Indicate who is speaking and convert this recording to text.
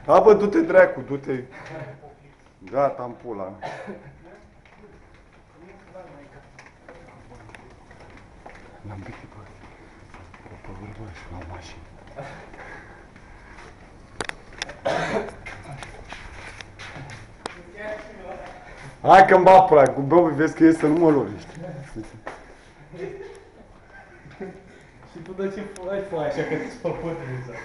Speaker 1: A, bă, du-te, dracu, du-te. Gata, în pula mea. L-am găsit pe urmă și la mașină. Hai că-mi bat pula, cu Bobby vezi că e să nu mă lovești.
Speaker 2: Și tu de ce ai fost așa că ți-s făcut râza?